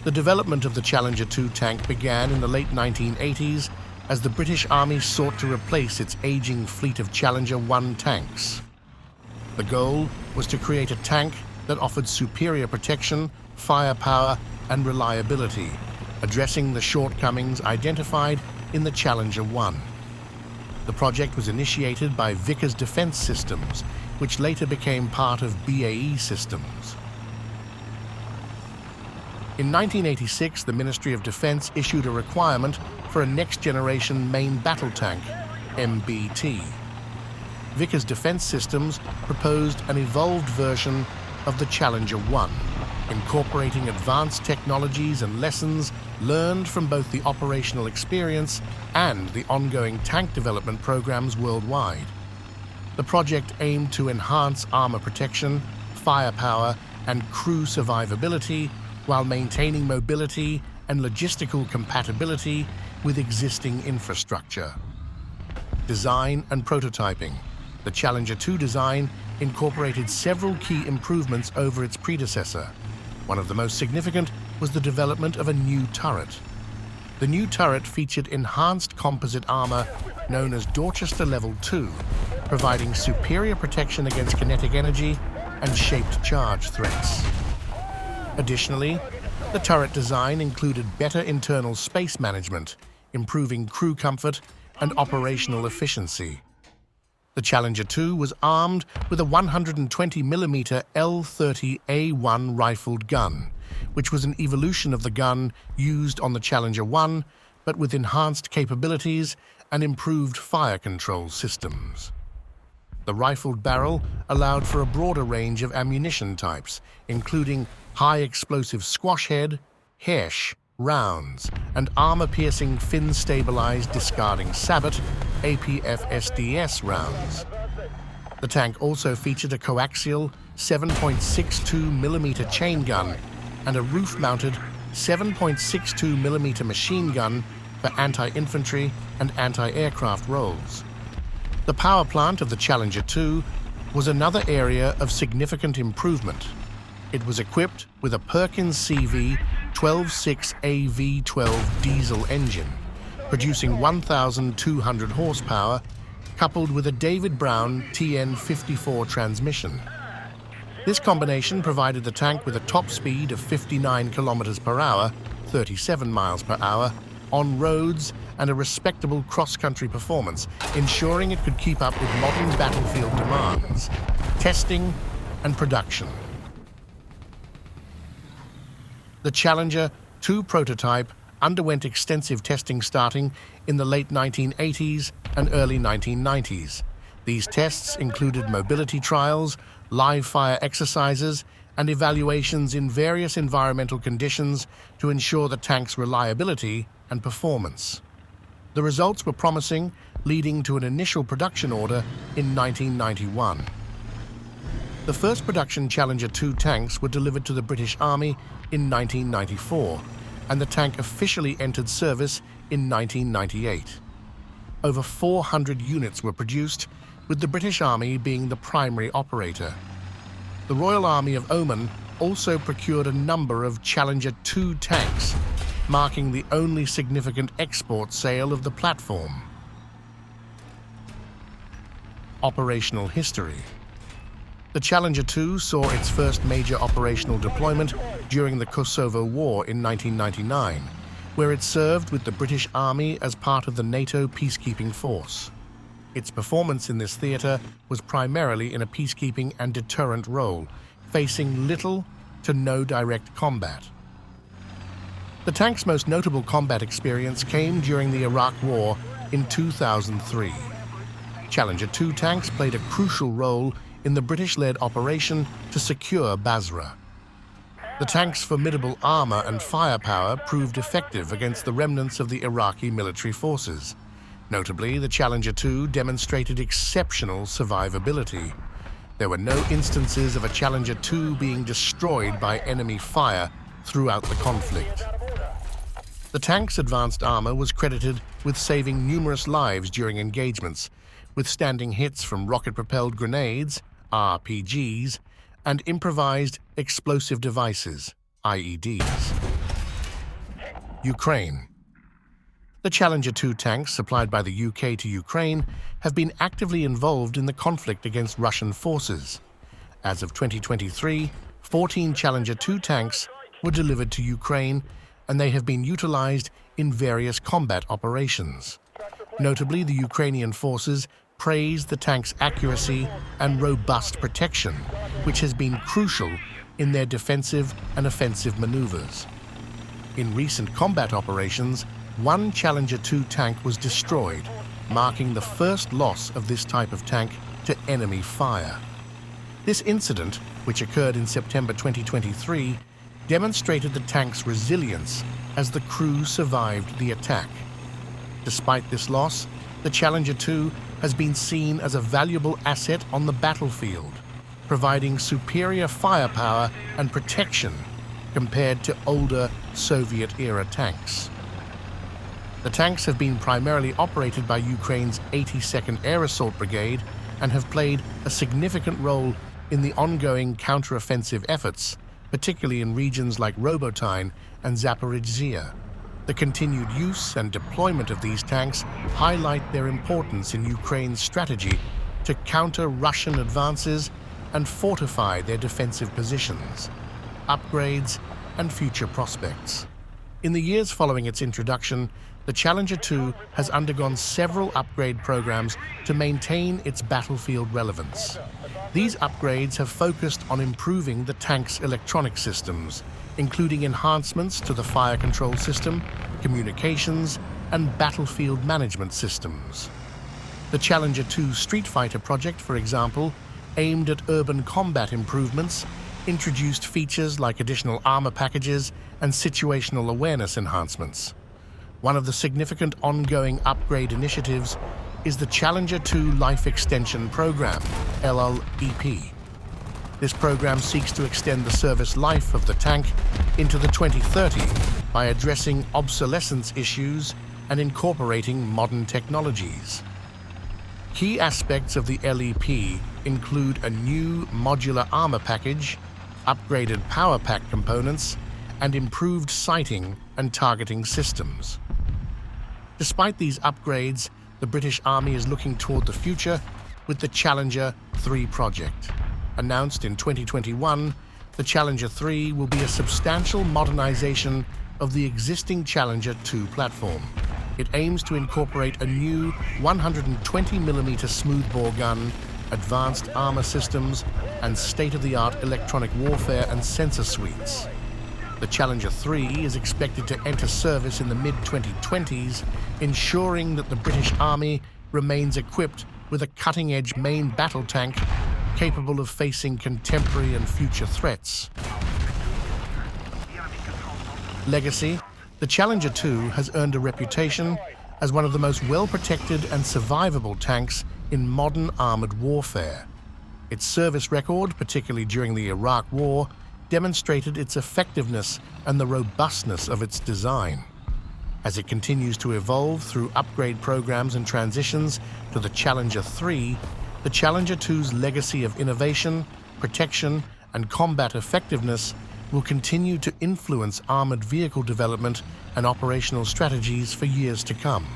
The development of the Challenger 2 tank began in the late 1980s as the British Army sought to replace its aging fleet of Challenger 1 tanks. The goal was to create a tank that offered superior protection, firepower, and reliability, addressing the shortcomings identified in the Challenger 1. The project was initiated by Vickers Defence Systems, which later became part of BAE Systems. In 1986, the Ministry of Defence issued a requirement for a next-generation main battle tank, MBT. Vickers Defence Systems proposed an evolved version of the Challenger 1, incorporating advanced technologies and lessons learned from both the operational experience and the ongoing tank development programs worldwide. The project aimed to enhance armor protection, firepower, and crew survivability while maintaining mobility and logistical compatibility with existing infrastructure. Design and prototyping. The Challenger 2 design incorporated several key improvements over its predecessor. One of the most significant was the development of a new turret. The new turret featured enhanced composite armor known as Dorchester Level 2, providing superior protection against kinetic energy and shaped charge threats. Additionally, the turret design included better internal space management, improving crew comfort and operational efficiency. The Challenger 2 was armed with a 120mm L30A1 rifled gun, which was an evolution of the gun used on the Challenger 1, but with enhanced capabilities and improved fire control systems. The rifled barrel allowed for a broader range of ammunition types, including high-explosive squash head, Hesh rounds, and armor-piercing fin-stabilized discarding sabot APF-SDS rounds. The tank also featured a coaxial 7.62mm chain gun and a roof-mounted 7.62mm machine gun for anti-infantry and anti-aircraft roles. The power plant of the Challenger 2 was another area of significant improvement. It was equipped with a Perkins CV 12.6 AV12 diesel engine, producing 1,200 horsepower, coupled with a David Brown TN54 transmission. This combination provided the tank with a top speed of 59 km per hour, 37 miles per hour, on roads and a respectable cross-country performance, ensuring it could keep up with modern battlefield demands, testing, and production. The Challenger 2 prototype underwent extensive testing starting in the late 1980s and early 1990s. These tests included mobility trials, live fire exercises, and evaluations in various environmental conditions to ensure the tank's reliability and performance. The results were promising, leading to an initial production order in 1991. The first production Challenger 2 tanks were delivered to the British Army in 1994, and the tank officially entered service in 1998. Over 400 units were produced, with the British Army being the primary operator. The Royal Army of Oman also procured a number of Challenger 2 tanks, marking the only significant export sale of the platform. Operational history. The Challenger 2 saw its first major operational deployment during the Kosovo War in 1999, where it served with the British Army as part of the NATO peacekeeping force. Its performance in this theater was primarily in a peacekeeping and deterrent role, facing little to no direct combat. The tank's most notable combat experience came during the Iraq War in 2003. Challenger 2 tanks played a crucial role in the British-led operation to secure Basra. The tank's formidable armor and firepower proved effective against the remnants of the Iraqi military forces. Notably, the Challenger 2 demonstrated exceptional survivability. There were no instances of a Challenger 2 being destroyed by enemy fire throughout the conflict. The tank's advanced armor was credited with saving numerous lives during engagements, withstanding hits from rocket-propelled grenades, RPGs, and improvised explosive devices, IEDs. Ukraine. The Challenger 2 tanks supplied by the UK to Ukraine have been actively involved in the conflict against Russian forces. As of 2023, 14 Challenger 2 tanks were delivered to Ukraine, and they have been utilized in various combat operations. Notably, the Ukrainian forces praised the tank's accuracy and robust protection, which has been crucial in their defensive and offensive maneuvers. In recent combat operations, one Challenger 2 tank was destroyed, marking the first loss of this type of tank to enemy fire. This incident, which occurred in September 2023, demonstrated the tank's resilience as the crew survived the attack. Despite this loss, the Challenger 2 has been seen as a valuable asset on the battlefield, providing superior firepower and protection compared to older Soviet-era tanks. The tanks have been primarily operated by Ukraine's 82nd Air Assault Brigade and have played a significant role in the ongoing counter-offensive efforts, particularly in regions like Robotyne and Zaporizhzhia. The continued use and deployment of these tanks highlight their importance in Ukraine's strategy to counter Russian advances and fortify their defensive positions, upgrades, and future prospects. In the years following its introduction, the Challenger 2 has undergone several upgrade programs to maintain its battlefield relevance. These upgrades have focused on improving the tank's electronic systems, including enhancements to the fire control system, communications, and battlefield management systems. The Challenger 2 Street Fighter project, for example, aimed at urban combat improvements, introduced features like additional armor packages and situational awareness enhancements. One of the significant ongoing upgrade initiatives is the Challenger 2 Life Extension Program, LLEP. This program seeks to extend the service life of the tank into the 2030s by addressing obsolescence issues and incorporating modern technologies. Key aspects of the LEP include a new modular armor package, upgraded power pack components, and improved sighting and targeting systems. Despite these upgrades, the British Army is looking toward the future with the Challenger 3 project. Announced in 2021, the Challenger 3 will be a substantial modernization of the existing Challenger 2 platform. It aims to incorporate a new 120mm smoothbore gun, advanced armor systems, and state-of-the-art electronic warfare and sensor suites. The Challenger 3 is expected to enter service in the mid-2020s, ensuring that the British Army remains equipped with a cutting-edge main battle tank capable of facing contemporary and future threats. Legacy: the Challenger 2 has earned a reputation as one of the most well-protected and survivable tanks in modern armored warfare. Its service record, particularly during the Iraq War, demonstrated its effectiveness and the robustness of its design. As it continues to evolve through upgrade programs and transitions to the Challenger 3, the Challenger 2's legacy of innovation, protection, and combat effectiveness will continue to influence armored vehicle development and operational strategies for years to come.